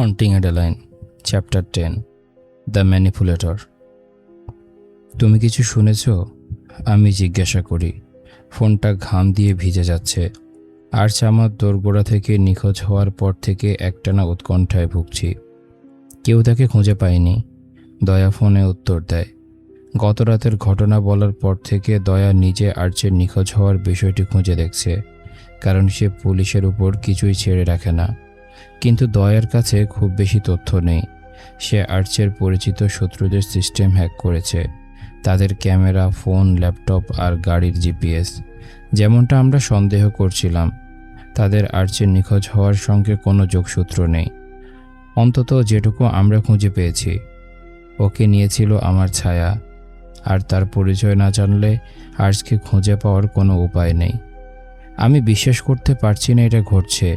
Haunting Adeline chapter 10 the manipulator. তুমি কিছু শুনেছ? আমি জিজ্ঞাসা করি। ফোনটা ঘাম দিয়ে ভিজে যাচ্ছে। আর্চ আমার দোরগোড়া থেকে নিখোঁজ হওয়ার পর থেকে একটানা উৎকণ্ঠায় ভুগছি। কেউ তাকে খুঁজে পায়নি। দয়া ফোনে উত্তর দেয়। গত রাতের ঘটনা বলার পর থেকে দয়া নিজে আর্চের নিখোঁজ হওয়ার বিষয়টি খুঁজে দেখছে, কারণ সে পুলিশের উপর কিছুই ছেড়ে রাখে না। কিন্তু দয়ার কাছে খুব বেশি তথ্য নেই। সে আর্চের পরিচিত শত্রুদের সিস্টেম হ্যাক করেছে, তাদের ক্যামেরা, ফোন, ল্যাপটপ আর গাড়ির জিপিএস। যেমনটা আমরা সন্দেহ করছিলাম, তাদের আর্চের নিখোঁজ হওয়ার সঙ্গে কোনো যোগসূত্র নেই, অন্তত যেটুকু আমরা খুঁজে পেয়েছি। ওকে নিয়েছিল আমার ছায়া, আর তার পরিচয় না জানলে আর্চকে খুঁজে পাওয়ার কোনো উপায় নেই। আমি বিশ্বাস করতে পারছি না এটা ঘটছে।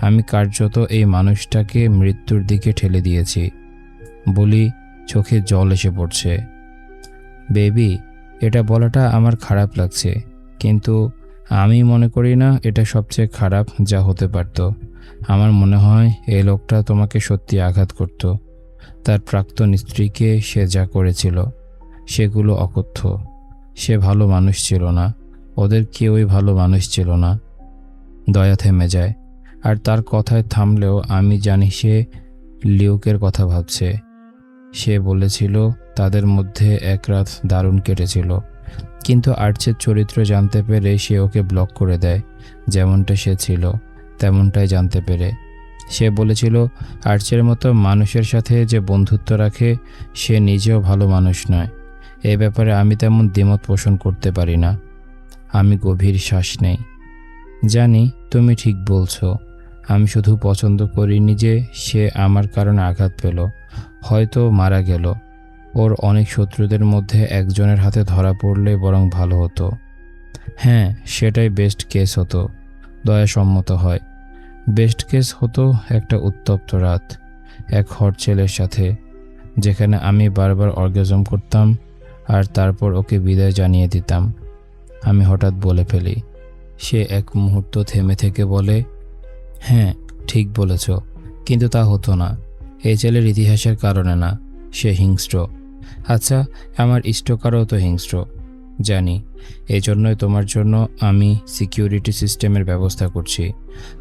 আমি কার্যত এই মানুষটাকে মৃত্যুর দিকে ঠেলে দিয়েছি। বলি, চোখে জল এসে পড়ছে। বেবি, এটা বলাটা আমার খারাপ লাগছে, কিন্তু আমি মনে করি না এটা সবচেয়ে খারাপ যা হতে পারত। আমার মনে হয় এই লোকটা তোমাকে সত্যি আঘাত করত। তার প্রাক্তন স্ত্রীকে সে যা করেছিল সেগুলো অকথ্য। সে ভালো মানুষ ছিল না, ওদের কেউই ভালো মানুষ ছিল না। দয়া থেমে যায়, আর তার কথায় থামলেও আমি জানি সে লিউকের কথা ভাবছে। সে বলেছিল তাদের মধ্যে এক রাত দারুণ কেটেছিল, কিন্তু আর্চের চরিত্র জানতে পেরে সে ওকে ব্লক করে দেয়। যেমনটা সে ছিল তেমনটাই জানতে পেরে সে বলেছিল আর্চের মতো মানুষের সাথে যে বন্ধুত্ব রাখে সে নিজেও ভালো মানুষ নয়। এ ব্যাপারে আমি তেমন দ্বিমত পোষণ করতে পারি না। আমি গভীর শ্বাস নেই। জানি তুমি ঠিক বলছো। আমি শুধু পছন্দ করিনি যে সে আমার কারণে আঘাত পেল, হয়তো মারা গেল। ওর অনেক শত্রুদের মধ্যে একজনের হাতে ধরা পড়লে বরং ভালো হতো। হ্যাঁ, সেটাই বেস্ট কেস হতো। দয়া সম্মত হয়। বেস্ট কেস হতো একটা উত্তপ্ত রাত, এক হট ছেলের সাথে, যেখানে আমি বারবার অর্গাজম করতাম আর তারপর ওকে বিদায় জানিয়ে দিতাম। আমি হঠাৎ বলে ফেলি। সে এক মুহূর্ত থেমে থেকে বলে, হ্যাঁ ঠিক বলেছ, কিন্তু তা হতো না। এই ছেলের ইতিহাসের কারণে না, সে হিংস্র। আচ্ছা, আমার স্টোকারও তো হিংস্র, জানি। এই জন্যই তোমার জন্য আমি সিকিউরিটি সিস্টেমের ব্যবস্থা করছি।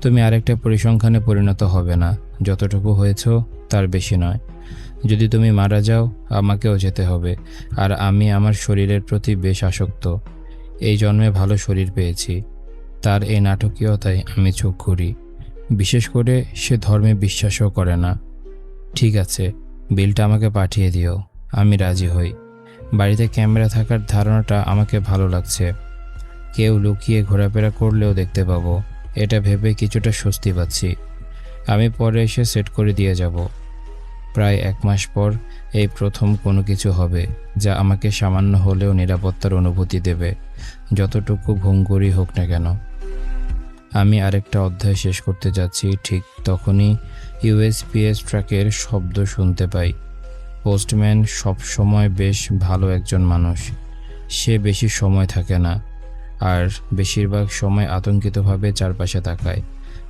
তুমি আরেকটা পরিসংখ্যানে পরিণত হবে না। যতটুকু হয়েছ তার বেশি নয়। যদি তুমি মারা যাও আমাকেও যেতে হবে, আর আমি আমার শরীরের প্রতি বেশ আসক্ত। এই জন্মে ভালো শরীর পেয়েছি। তার এই নাটকীয়তায় আমি চোখ ঘুরি। বিশেষ করে সে ধর্মে বিশ্বাসও করে না। ঠিক আছে, বিলটা আমাকে পাঠিয়ে দিও। আমি রাজি হই। বাড়িতে ক্যামেরা থাকার ধারণাটা আমাকে ভালো লাগছে। কেউ লুকিয়ে ঘোরাফেরা করলেও দেখতে পাবো, এটা ভেবে কিছুটা স্বস্তি পাচ্ছি। আমি পরে এসে সেট করে দিয়ে যাব। প্রায় 1 মাস পর এই প্রথম কোনো কিছু হবে যা আমাকে সামান্য হলেও নিরাপত্তার অনুভূতি দেবে, যতটুকু ভঙ্গুরই হোক না কেন। আমি আরেকটা অধ্যায় শেষ করতে যাচ্ছি, ঠিক তখনই ইউএসপিএস ট্রাকের শব্দ শুনতে পাই। পোস্টম্যান সবসময় বেশ ভালো একজন মানুষ। সে বেশি সময় থাকে না, আর বেশিরভাগ সময় আতঙ্কিতভাবে চারপাশে তাকায়।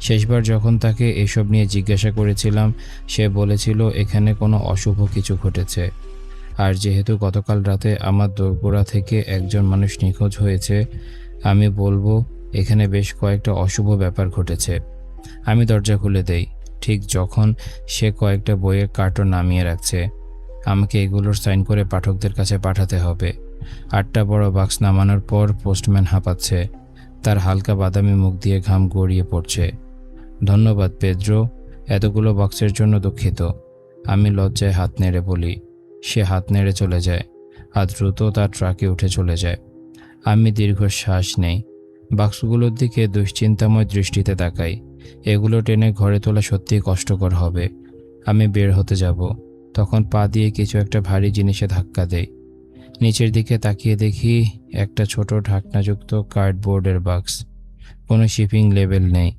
শেষবার যখন তাকে এসব নিয়ে জিজ্ঞাসা করেছিলাম, সে বলেছিল এখানে কোনো অশুভ কিছু ঘটেছে। আর যেহেতু গতকাল রাতে আমার দোরগোড়া থেকে একজন মানুষ নিখোঁজ হয়েছে, আমি বলবো এখানে বেশ কয়েকটা অশুভ ব্যাপার ঘটেছে। আমি দরজা খুলে দেই ঠিক যখন সে কয়েকটা বইয়ের কার্টন নামিয়ে রাখছে। আমাকে এগুলোর সাইন করে পাঠকদের কাছে পাঠাতে হবে। 8টা বড় বাক্স নামানোর পর পোস্টম্যান হাঁপাচ্ছে। তার হালকা বাদামি মুখ দিয়ে ঘাম গড়িয়ে পড়ছে। ধন্যবাদ পেদ্রো, এতগুলো বক্সের জন্য দুঃখিত। আমি লজ্জায় হাত নেড়ে বলি। সে হাত নেড়ে চলে যায় আর দ্রুত তার ট্রাকে উঠে চলে যায়। আমি দীর্ঘ শ্বাস নেই। বাক্সগুলোর দিকে দুশ্চিন্তাময় দৃষ্টিতে তাকাই। এগুলো টেনে ঘরে তোলা সত্যিই কষ্টকর হবে। আমি বের হতে যাব, তখন পা দিয়ে কিছু একটা ভারী জিনিসে ধাক্কা দেই। নিচের দিকে তাকিয়ে দেখি একটা ছোট ঢাকনাযুক্ত কার্ডবোর্ডের বাক্স। কোনো শিপিং লেবেল নেই,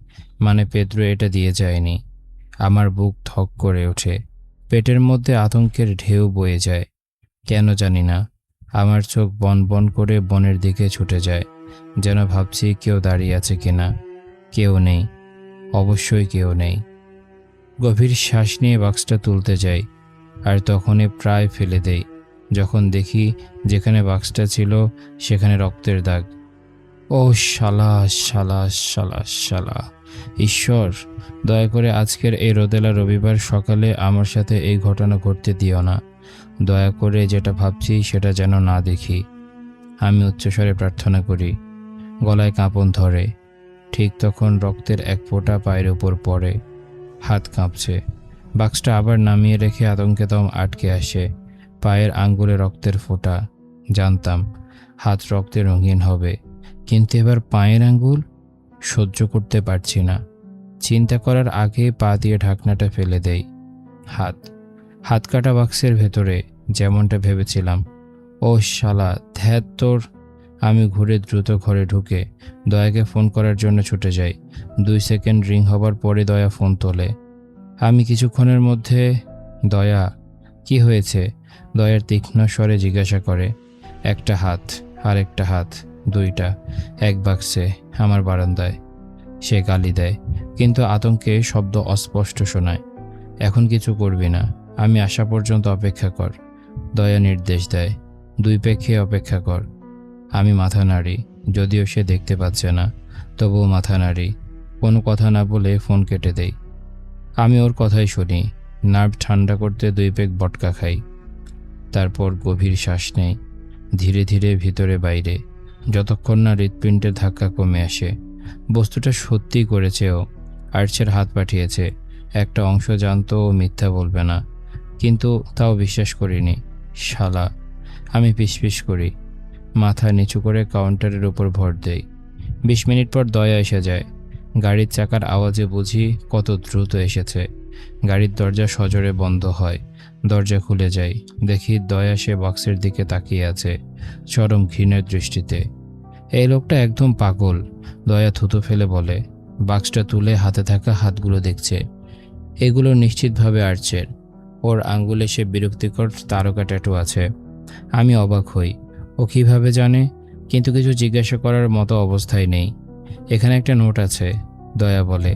মানে পেদ্রো এটা দিয়ে যায়নি। আমার বুক ধক করে ওঠে। পেটের মধ্যে আতঙ্কের ঢেউ বয়ে যায়। কেন জানি না, আমার চোখ বন বন করে বনের দিকে ছুটে যায়, যেন ভাবছি কেউ দাঁড়িয়ে আছে কিনা। কেউ নেই, অবশ্যই কেউ নেই। গভীর শ্বাস নিয়ে বাক্সটা তুলতে যাই, আর তখনই প্রায় ফেলে দেই যখন দেখি যেখানে বাক্সটা ছিল সেখানে রক্তের দাগ। ও শালা শালা শালা শালা! ঈশ্বর, দয়া করে আজকের এই রোদেলা রবিবার সকালে আমার সাথে এই ঘটনা ঘটতে দিও না। দয়া করে যেটা ভাবছি সেটা যেন না দেখি। আমি উচ্চস্বরে প্রার্থনা করি। গলায় কাঁপন ধরে। ঠিক তখন রক্তের এক ফোঁটা পায়ের উপর পড়ে। হাত কাঁপছে। বাক্সটা আবার নামিয়ে রেখে আতঙ্কে দম আটকে আসে। পায়ের আঙ্গুলে রক্তের ফোঁটা। জানতাম হাত রক্তে রঙিন হবে, কিন্তু এবার পায়ের আঙ্গুল। সহ্য করতে পারছি না। চিন্তা করার আগে পা দিয়ে ঢাকনাটা ফেলে দেই। হাত কাটা বাক্সের ভেতরে, যেমনটা ভেবেছিলাম। ও শালা, ধ্যাত তোর! আমি ঘুরে দ্রুত ঘরে ঢুকে দয়াকে ফোন করার জন্য ছুটে যাই। 2 সেকেন্ড রিং হবার পরে দয়া ফোন তোলে। আমি কিছুক্ষণের মধ্যে, দয়া, কি হয়েছে? দয়ার তীক্ষ্ণ স্বরে জিজ্ঞাসা করে। একটা হাত, আরেকটা হাত, দুইটা, এক বাক্সে, আমার বারান্দায়। সে গালি দেয়, কিন্তু আতঙ্কে শব্দ অস্পষ্ট শোনায়। এখন কিছু করবি না, আমি আসা পর্যন্ত অপেক্ষা কর। দয়া নির্দেশ দেয়, 2 প্যাক খেয়ে অপেক্ষা কর। আমি মাথা নাড়ি, যদিও সে দেখতে পাচ্ছে না, তবুও মাথা নাড়ি। কোনো কথা না বলে ফোন কেটে দেই। আমি ওর কথাই শুনি। নার্ভ ঠান্ডা করতে 2 প্যাক বটকা খাই। তারপর গভীর শ্বাস নেই, ধীরে ধীরে ভিতরে বাইরে, যতক্ষণ না হৃৎপিণ্ডের ধাক্কা কমে আসে। বস্তুটা সত্যিই করেছে ও। আর্চের হাত পাঠিয়েছে। একটা অংশ জানতো ও মিথ্যা বলবে না, কিন্তু তাও বিশ্বাস করিনি। শালা! আমি পিসপিস করি। মাথা নিচু করে কাউন্টারের উপর ভর দেই। 20 মিনিট পর দয়া এসে যায়। গাড়ির চাকার আওয়াজে বুঝি কত দ্রুত এসেছে। গাড়ির দরজা সজোরে বন্ধ হয়। দরজা খুলে যায়। দেখি দয়া সে বক্সের দিকে তাকিয়ে আছে, চরম ঘৃণের দৃষ্টিতে। এই লোকটা একদম পাগল। দয়া থুতু ফেলে বলে। বাক্সটা তুলে হাতে থাকা হাতগুলো দেখছে। এগুলো নিশ্চিতভাবে আর্চের। ওর আঙ্গুলে সে বিরক্তিকর তারকা ট্যাটু আছে। আমি অবাক হই। ও কিভাবে জানে? কিন্তু কিছু জিজ্ঞাসা করার মতো অবস্থায় নেই। এখানে একটা নোট আছে, দয়া বলে।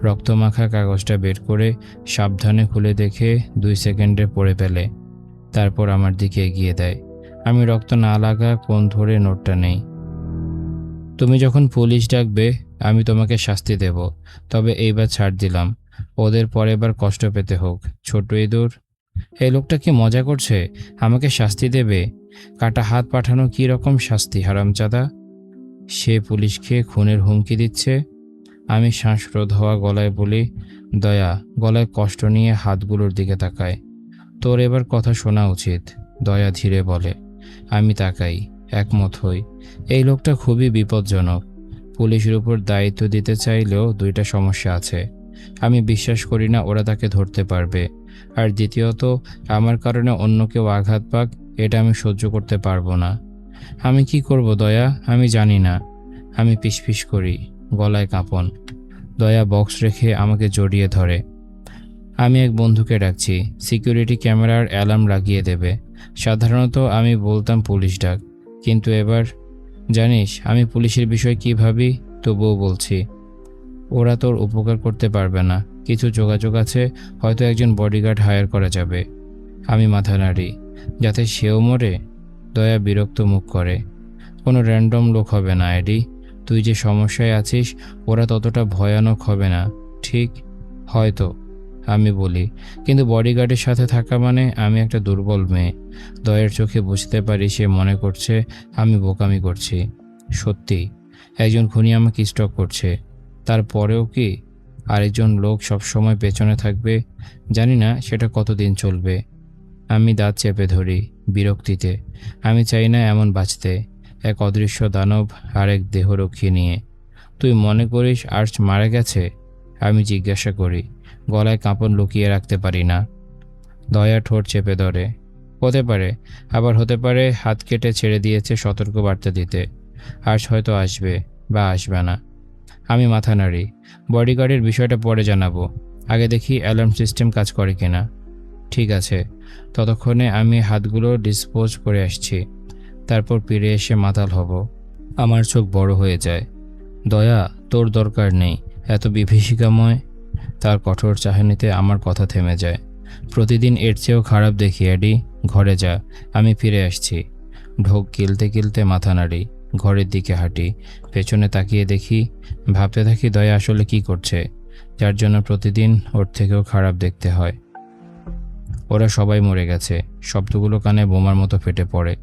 রক্তমাখা কাগজটা বের করে সাবধানে খুলে দেখে 2 সেকেন্ডে পড়ে ফেলে। তারপর আমার দিকে এগিয়ে দেয়। আমি রক্ত না লাগা কোণ ধরে নোটটা নেই। তুমি যখন পুলিশ ডাকবে আমি তোমাকে শাস্তি দেব, তবে এইবার ছাড় দিলাম। ওদের পরের বার কষ্ট পেতে হোক, ছোট ইঁদুর। এই লোকটা কি মজা করছে? আমাকে শাস্তি দেবে? কাটা হাত পাঠানো কি রকম শাস্তি, হারামজাদা? সে পুলিশকে খুনের হুমকি দিচ্ছে। আমি শ্বাসরোধ হওয়া গলায় বলি, দয়া। গলায় কষ্ট নিয়ে হাতগুলোর দিকে তাকায়। তোর এবার কথা শোনা উচিত, দয়া ধীরে বলে। আমি তাকাই, একমত হই। এই লোকটা খুবই বিপজ্জনক। পুলিশের উপর দায়িত্ব দিতে চাইলেও 2টা সমস্যা আছে। আমি বিশ্বাস করি না ওরা তাকে ধরতে পারবে, আর দ্বিতীয়ত আমার কারণে অন্য কেউ আঘাত পাক, এটা আমি সহ্য করতে পারবো না। আমি কি করব দয়া? আমি জানি না। আমি পিসপিস করি, গলায় কাঁপন। দয়া বক্স রেখে আমাকে জড়িয়ে ধরে। আমি এক বন্ধুকে ডাকছি, সিকিউরিটি ক্যামেরার অ্যালার্ম লাগিয়ে দেবে। সাধারণত আমি বলতাম পুলিশ ডাক, কিন্তু এবার জানিস আমি পুলিশের বিষয়ে কী ভাবি? তবুও বলছি। ওরা তোর উপকার করতে পারবে না। কিছু যোগাযোগ আছে, হয়তো একজন বডিগার্ড হায়ার করা যাবে। আমি মাথা নাড়ি। যাতে সেও মরে? দয়া বিরক্ত মুখ করে। কোনো র্যান্ডম লোক হবে না, এডি। তুই যে সমস্যায় আছিস ওরা ততটা ভয়ানক হবে না। ঠিক? হয়তো, আমি বলি, কিন্তু বডিগার্ডের সাথে থাকা মানে আমি একটা দুর্বল মেয়ে। দয়ের চোখে বুঝতে পারি সে মনে করছে আমি বোকামি করছি। সত্যি, একজন খুনি আমাকে স্টক করছে। তারপরেও কি আরেকজন লোক সবসময় পেছনে থাকবে? জানি না সেটা কতদিন চলবে। আমি দাঁত চেপে ধরি, বিরক্তিতে। আমি চাই না এমন বাঁচতে, এক অদৃশ্য দানব আর এক দেহরক্ষী নিয়ে। তুই মনে করিস আর্চ মারা গেছে? আমি জিজ্ঞাসা করি, গলায় কাঁপন লুকিয়ে রাখতে পারি না। দয়া ঠোঁট চেপে ধরে। হতে পারে, আবার হতে পারে হাত কেটে ছেড়ে দিয়েছে সতর্ক বার্তা দিতে। আর্চ হয়তো আসবে বা আসবে না। আমি মাথা নাড়ি। বডিগার্ডের বিষয়টা পরে জানাবো, আগে দেখি অ্যালার্ম সিস্টেম কাজ করে কিনা। ঠিক আছে, ততক্ষণে আমি হাতগুলো ডিসপোজ করে আসছি। তারপর ফিরে এসে মাতাল হব। আমার চোখ বড় হয়ে যায়। দয়া, তোর দরকার নেই এত বিভীষিকাময়। তার কঠোর চাহনিতে আমার কথা থেমে যায়। প্রতিদিন এর চেয়েও খারাপ দেখি এডি, ঘরে যা, আমি ফিরে আসছি। ঢোক গিলতে গিলতে মাথা নাড়ি, ঘরের দিকে হাঁটি, পেছনে তাকিয়ে দেখি, ভাবতে থাকি দয়া আসলে কি করছে, যার জন্য প্রতিদিন ওর থেকেও খারাপ দেখতে হয়। ওরা সবাই মরে গেছে। শব্দগুলো কানে বোমার মতো ফেটে পড়ে,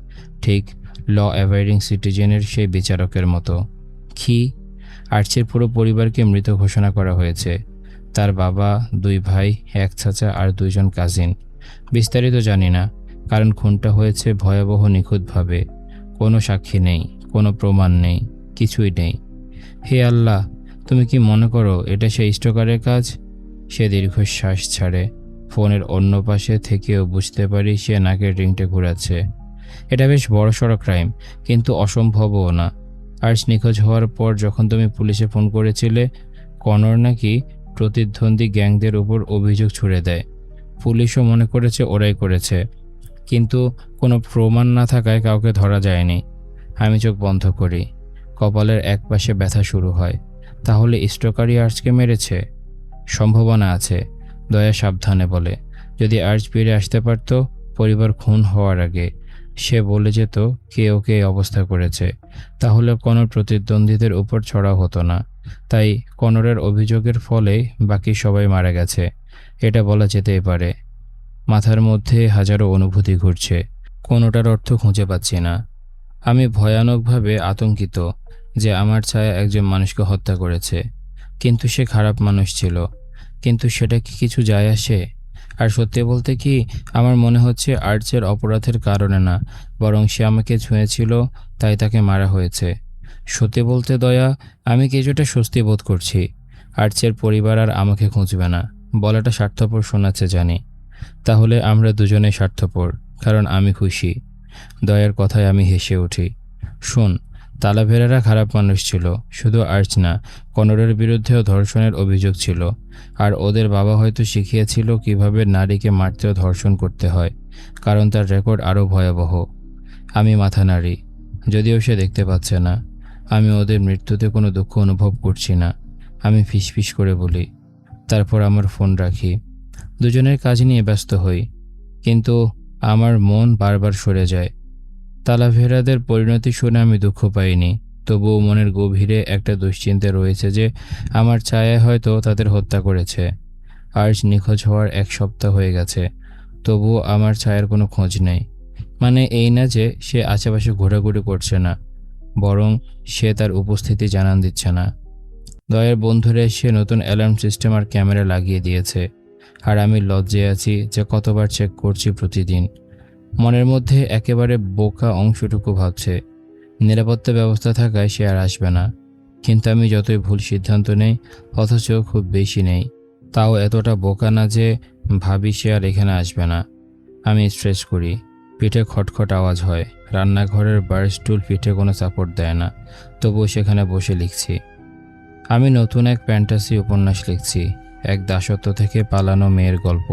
ঠিক ল অ্যাভাইডিং সিটিজেনের সেই বিচারকের মতো। কি? আর্চির পুরো পরিবারকে মৃত ঘোষণা করা হয়েছে। তার বাবা, 2 ভাই, 1 চাচা আর 2 জন কাজিন। বিস্তারিত জানি না, কারণ খুনটা হয়েছে ভয়াবহ নিখুঁতভাবে। কোনো সাক্ষী নেই, কোনো প্রমাণ নেই, কিছুই নেই। হে আল্লাহ, তুমি কি মনে করো এটা সেই স্টোকারের কাজ? সে দীর্ঘশ্বাস ছাড়ে। ফোনের অন্য পাশে থেকেও বুঝতে পারি সে নাকের রিংটা ঘুরাচ্ছে। এটা বেশ বড়সড় ক্রাইম, কিন্তু অসম্ভবও না। আর্চ নিখোঁজ হওয়ার পর যখন তুমি পুলিশে ফোন করেছিলে, কনর নাকি প্রতিদ্বন্দ্বী গ্যাংদের উপর অভিযোগ ছুড়ে দেয়। পুলিশও মনে করেছে ওরাই করেছে, কিন্তু কোনো প্রমাণ না থাকায় কাউকে ধরা যায়নি। আমি চোখ বন্ধ করি। কপালের এক পাশে ব্যথা শুরু হয়। তাহলে স্টোকারই আর্চকে মেরেছে? সম্ভাবনা আছে, দয়া সাবধানে বলে। যদি আর্চ ফিরে আসতে পারত পরিবার খুন হওয়ার আগে, সে বলে যেত কে ওকে এই অবস্থা করেছে, তাহলে কোনো প্রতিদ্বন্দ্বীদের উপর ছড়া হতো না। তাই কনরের অভিযোগের ফলে বাকি সবাই মারা গেছে, এটা বলা যেতেই পারে। মাথার মধ্যে হাজারো অনুভূতি ঘুরছে, কোনোটার অর্থ খুঁজে পাচ্ছি না। আমি ভয়ানকভাবে আতঙ্কিত যে আমার ছায়া একজন মানুষকে হত্যা করেছে, কিন্তু সে খারাপ মানুষ ছিল। কিন্তু সেটা কি কিছু যায় আসে? আর সত্যি বলতে কি, আমার মনে হচ্ছে আর্চের অপরাধের কারণে না, বরং সে আমাকে ছুঁয়েছিল, তাই তাকে মারা হয়েছে। সত্যি বলতে দয়া, আমি কিছুটা স্বস্তি বোধ করছি। আর্চের পরিবার আর আমাকে খুঁজবে না। বলাটা স্বার্থপর শোনাচ্ছে জানি, তাহলে আমরা দুজনেই স্বার্থপর, কারণ আমি খুশি। দয়ার কথায় আমি হেসে উঠি। শোন, তালাভেরারা খারাপ মানুষ ছিল, শুধু আর্চ না, কনরের বিরুদ্ধেও ধর্ষণের অভিযোগ ছিল। আর ওদের বাবা হয়তো শিখিয়েছিল কিভাবে নারীকে মারতেও ধর্ষণ করতে হয়, কারণ তার রেকর্ড আরও ভয়াবহ। আমি মাথা নাড়ি, যদিও সে দেখতে পাচ্ছে না। আমি ওদের মৃত্যুতে কোনো দুঃখ অনুভব করছি না। আমি ফিসফিস করে বলি, তারপর আমার ফোন রাখি। দুজনের কাজ নিয়ে ব্যস্ত হই, কিন্তু আমার মন বারবার সরে যায়। তালাভেরাদের পরিণতি শুনে আমি দুঃখ পাইনি, তবুও মনের গভীরে একটা দুশ্চিন্তা রয়েছে যে আমার ছায়ায় হয়তো তাদের হত্যা করেছে। আর্চ নিখোঁজ হওয়ার 1 সপ্তাহ হয়ে গেছে, তবুও আমার ছায়ার কোনো খোঁজ নেই। মানে এই না যে সে আশেপাশে ঘোরাঘুরি করছে না, বরং সে তার উপস্থিতি জানান দিচ্ছে না। দয়ের বন্ধুরা এসে নতুন অ্যালার্ম সিস্টেম আর ক্যামেরা লাগিয়ে দিয়েছে, আর আমি লজ্জায় আছি যে কতবার চেক করছি প্রতিদিন। মনের মধ্যে একেবারে বোকা অংশটুকু ভাবছে নিরাপত্তা ব্যবস্থা থাকায় সে আর আসবে না। কিন্তু আমি যতই ভুল সিদ্ধান্ত নেই, অথচ খুব বেশি নেই, তাও এতটা বোকা না যে ভাবি সে আর এখানে আসবে না। আমি স্ট্রেচ করি, পিঠে খটখট আওয়াজ হয়। রান্নাঘরের বার স্টুল পিঠে কোনো সাপোর্ট দেয় না, তবুও সেখানে বসে লিখছি। আমি নতুন এক ফ্যান্টাসি উপন্যাস লিখছি, এক দাসত্ব থেকে পালানো মেয়ের গল্প।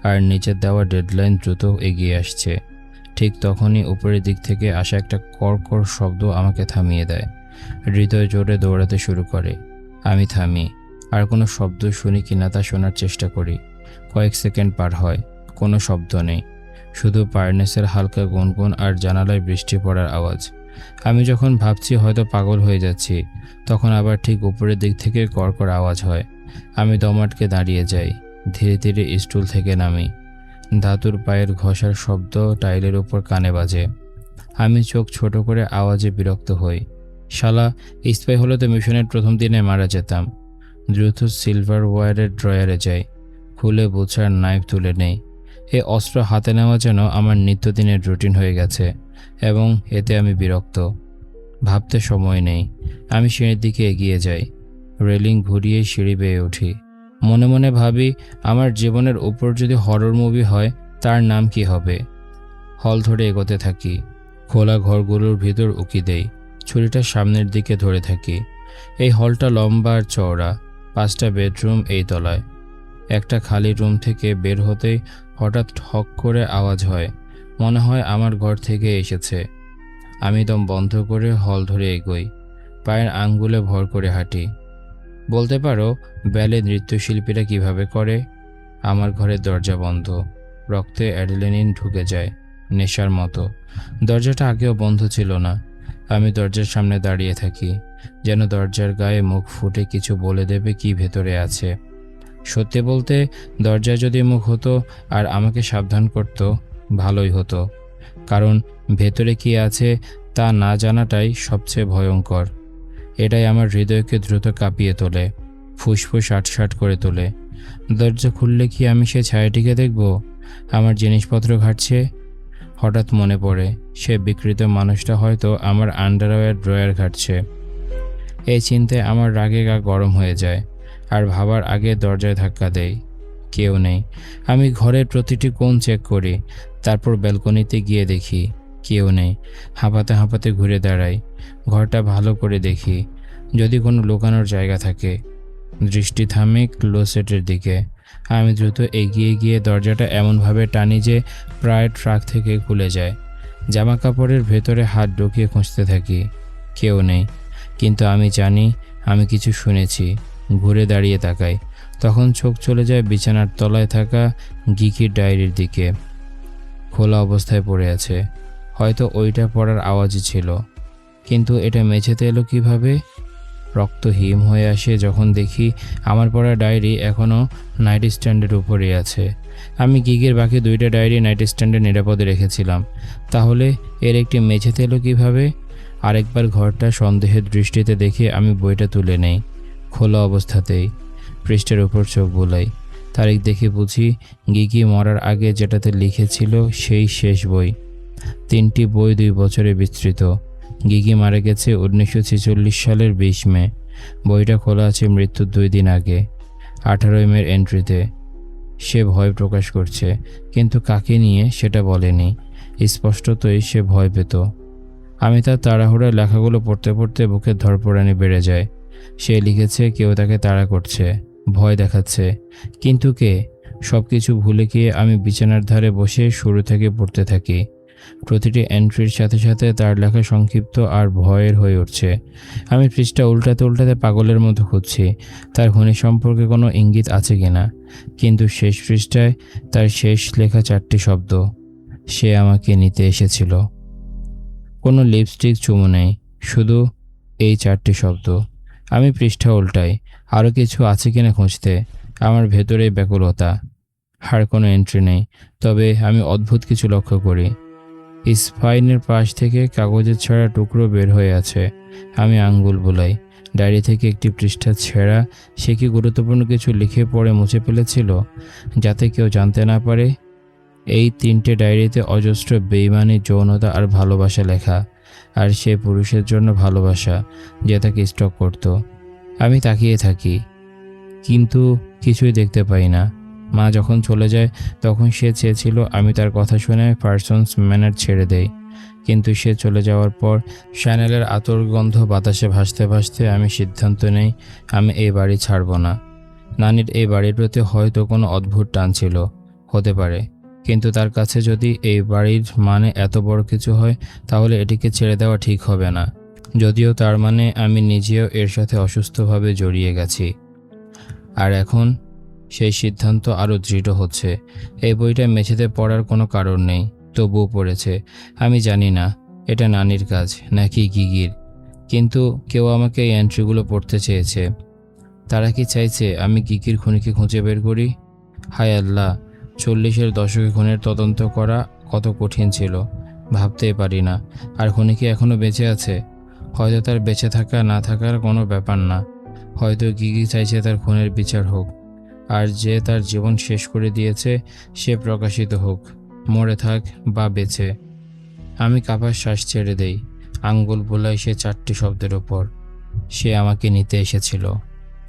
আর নিচের দেওয়া ডেডলাইন দ্রুত এগিয়ে আসছে। ঠিক তখনই উপরের দিক থেকে আসা একটা কড়কড় শব্দ আমাকে থামিয়ে দেয়। হৃদয় জোরে দৌড়াতে শুরু করে। আমি থামি, আর কোনো শব্দ শুনি কিনা তা শোনার চেষ্টা করি। কয়েক সেকেন্ড পার হয়, কোনো শব্দ নেই, শুধু ফার্নেসের হালকা গুনগুন আর জানালায় বৃষ্টি পড়ার আওয়াজ। আমি যখন ভাবছি হয়তো পাগল হয়ে যাচ্ছি, তখন আবার ঠিক উপরের দিক থেকে কড়কড় আওয়াজ হয়। আমি দম আটকে দাঁড়িয়ে যাই, ধীরে ধীরে স্টুল থেকে নামি। ধাতুর পায়ের ঘষার শব্দ টাইলের উপর কানে বাজে। আমি চোখ ছোট করে আওয়াজে বিরক্ত হই। শালা, স্পাই হলে তো মিশনের প্রথম দিনে মারা যেতাম। দ্রুত সিলভার ওয়্যারের ড্রয়ারে যাই, খুলে বুছার নাইফ তুলে নেই। এই অস্ত্র হাতে নেওয়া যেন আমার নিত্যদিনের রুটিন হয়ে গেছে, এবং এতে আমি বিরক্ত। ভাবতে সময় নেই। আমি সিঁড়ির দিকে এগিয়ে যাই, রেলিং ঘুরিয়ে সিঁড়ি বেয়ে উঠি। মনে মনে ভাবি, আমার জীবনের উপর যদি হরর মুভি হয় তার নাম কি হবে। হল ধরে এগোতে থাকি, খোলা ঘরগুলোর ভিতর উকি দেই, ছুরিটা সামনের দিকে ধরে থাকি। এই হলটা লম্বা আর চওড়া, 5টা বেডরুম এই তলায়। একটা খালি রুম থেকে বের হতেই হঠাৎ ঠক করে আওয়াজ হয়, মনে হয় আমার ঘর থেকে এসেছে। আমি দম বন্ধ করে হল ধরে এগোই, পায়ের আঙ্গুলে ভর করে হাঁটি। বলতে পারো ব্যালে নৃত্যশিল্পীরা কিভাবে করে। আমার ঘরের দরজা বন্ধ, রক্তে অ্যাড্রিনালিন ঢুকে যায় নেশার মতো। দরজাটা আগেও বন্ধ ছিল না। আমি দরজার সামনে দাঁড়িয়ে থাকি, যেন দরজার গায়ে মুখ ফুটে কিছু বলে দেবে কি ভেতরে আছে। সত্যি বলতে, দরজায় যদি মুখ হতো আর আমাকে সাবধান করত, ভালোই হতো। কারণ ভেতরে কি আছে তা না জানাটাই সবচেয়ে ভয়ঙ্কর। এটাই আমার হৃদয়কে দ্রুত কাঁপিয়ে তোলে, ফুসফুস আটসাট করে তোলে। দরজা খুললে কি আমি সে ছায়াটিকে দেখব? আমার জিনিসপত্র ঘাটছে। হঠাৎ মনে পড়ে, সে বিকৃত মানুষটা হয়তো আমার আন্ডারওয়্যার ড্রয়ার ঘাটছে। এই চিন্তায় আমার রাগে গা গরম হয়ে যায়, আর ভাবার আগে দরজায় ধাক্কা দেই। কেউ নেই। আমি ঘরের প্রতিটি কোণ চেক করি, তারপর ব্যালকনিতে গিয়ে দেখি কেউ নেই। হাঁপাতে হাঁপাতে ঘুরে দাঁড়াই, ঘরটা ভালো করে দেখি, যদি কোনো লুকানোর জায়গা থাকে। দৃষ্টি থামে ক্লোসেটের দিকে। আমি দ্রুত এগিয়ে গিয়ে দরজাটা এমনভাবে টানি যে প্রায় ট্রাক থেকে খুলে যায়। জামা কাপড়ের ভেতরে হাত ঢুকিয়ে খুঁজতে থাকি। কেউ নেই, কিন্তু আমি জানি আমি কিছু শুনেছি। ঘুরে দাঁড়িয়ে তাকাই, তখন চোখ চলে যায় বিছানার তলায় থাকা গিকির ডায়েরির দিকে। খোলা অবস্থায় পড়ে আছে। হয়তো ওইটা পড়ার আওয়াজই ছিল, কিন্তু এটা মেঝেতে এলো কিভাবে? রক্ত হিম হয়ে আসে যখন দেখি আমার পড়া ডায়েরি এখনও নাইট স্ট্যান্ডের উপরেই আছে। আমি গিগের বাকি 2টা ডায়েরি নাইট স্ট্যান্ডে নিরাপদে রেখেছিলাম, তাহলে এর একটি মেঝেতে এলো কীভাবে? আরেকবার ঘরটা সন্দেহের দৃষ্টিতে দেখে আমি বইটা তুলে নেই। খোলা অবস্থাতেই পৃষ্ঠের উপর চোখ বুলাই। তারিখ দেখে বুঝি গিগি মরার আগে যেটাতে লিখেছিল সেই শেষ বই। 3টি বই 2 বছরে বিস্তৃত। গিগি মারা গেছে 1946 সালের 20 মে। বইটা খোলা আছে মৃত্যুর 2 দিন আগে, 18 মের এন্ট্রিতে। সে ভয় প্রকাশ করছে, কিন্তু কাকে নিয়ে সেটা বলেনি। স্পষ্টতই সে ভয় পেত। আমি তার তাড়াহুড়োর লেখাগুলো পড়তে পড়তে বুকের ধড়ফড়ানি বেড়ে যায়। সে লিখেছে কেউ তাকে তাড়া করছে, ভয় দেখাচ্ছে। কিন্তু কে? সব কিছু ভুলে গিয়ে আমি বিছানার ধারে বসে শুরু থেকে পড়তে থাকি। প্রতিটি এন্ট্রির সাথে সাথে তার লেখা সংক্ষিপ্ত আর ভয়ের হয়ে উঠছে। আমি পৃষ্ঠা উল্টাতে উল্টাতে পাগলের মতো খুঁজছি তার খুনি সম্পর্কে কোনো ইঙ্গিত আছে কিনা। কিন্তু শেষ পৃষ্ঠায় তার শেষ লেখা 4টি শব্দ, সে আমাকে নিতে এসেছিল। কোনো লিপস্টিক চুমু নেই, শুধু এই 4টি শব্দ। আমি পৃষ্ঠা উল্টাই, আরও কিছু আছে কিনা খুঁজতে। আমার ভেতরেই ব্যাকুলতা। আর কোনো এন্ট্রি নেই, তবে আমি অদ্ভুত কিছু লক্ষ্য করি। স্পাইনের পাশ থেকে কাগজের ছেঁড়া টুকরো বের হয়ে আছে। আমি আঙ্গুল বুলাই। ডায়েরি থেকে একটি পৃষ্ঠা ছেঁড়া। সে কি গুরুত্বপূর্ণ কিছু লিখে পড়ে মুছে ফেলেছিল, যাতে কেউ জানতে না পারে? এই 3টে ডায়েরিতে অজস্র বেইমানি, যৌনতা আর ভালোবাসা লেখা, আর সে পুরুষের জন্য ভালোবাসা যে তাকে স্টক করত। আমি তাকিয়ে থাকি, কিন্তু কিছুই দেখতে পাই না। মা যখন চলে যায় তখন সে চেয়েছিল আমি তার কথা শুনে পার্সনস ম্যানার ছেড়ে দেই, কিন্তু সে চলে যাওয়ার পর শ্যানেলের আতর গন্ধ বাতাসে ভাসতে ভাসতে আমি সিদ্ধান্ত নেই আমি এই বাড়ি ছাড়ব না। নানির এই বাড়ির প্রতি হয়তো কোনো অদ্ভুত টান ছিল, হতে পারে, কিন্তু তার কাছে যদি এই বাড়ির মানে এত বড় কিছু হয়, তাহলে এটিকে ছেড়ে দেওয়া ঠিক হবে না। যদিও তার মানে আমি নিজেও এর সাথে অসুস্থভাবে জড়িয়ে গেছি। আর এখন সেই সিদ্ধান্ত আরও দৃঢ় হচ্ছে। এই বইটা মেঝেতে পড়ার কোনো কারণ নেই, তবুও পড়েছে। আমি জানি না এটা নানির কাজ নাকি গিগির, কিন্তু কেউ আমাকে এই এন্ট্রিগুলো পড়তে চেয়েছে। তারা কি চাইছে আমি গিগির খুনিকে খুঁজে বের করি? হায় আল্লাহ, 40-এর দশকে খুনের তদন্ত করা কত কঠিন ছিল ভাবতেই পারি না। আর খুনি কি এখনও বেঁচে আছে? হয়তো তার বেঁচে থাকা না থাকার কোনো ব্যাপার না। হয়তো গিগি চাইছে তার খুনের বিচার হোক, আর যে তার জীবন শেষ করে দিয়েছে সে প্রকাশিত হোক, মরে থাক বা বেঁচে। আমি কাঁপার শ্বাস ছেড়ে দেই, আঙ্গুল বোলাই সে 4টি শব্দের ওপর, সে আমাকে নিতে এসেছিল।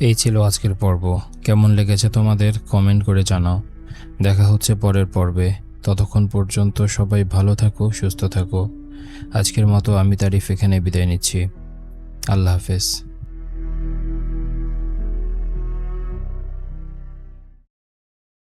এই ছিল আজকের পর্ব। কেমন লেগেছে তোমাদের কমেন্ট করে জানাও। দেখা হচ্ছে পরের পর্বে। ততক্ষণ পর্যন্ত সবাই ভালো থাকো, সুস্থ থাকো। আজকের মতো আমি তারিফ এখানে বিদায় নিচ্ছি। আল্লাহ হাফেজ।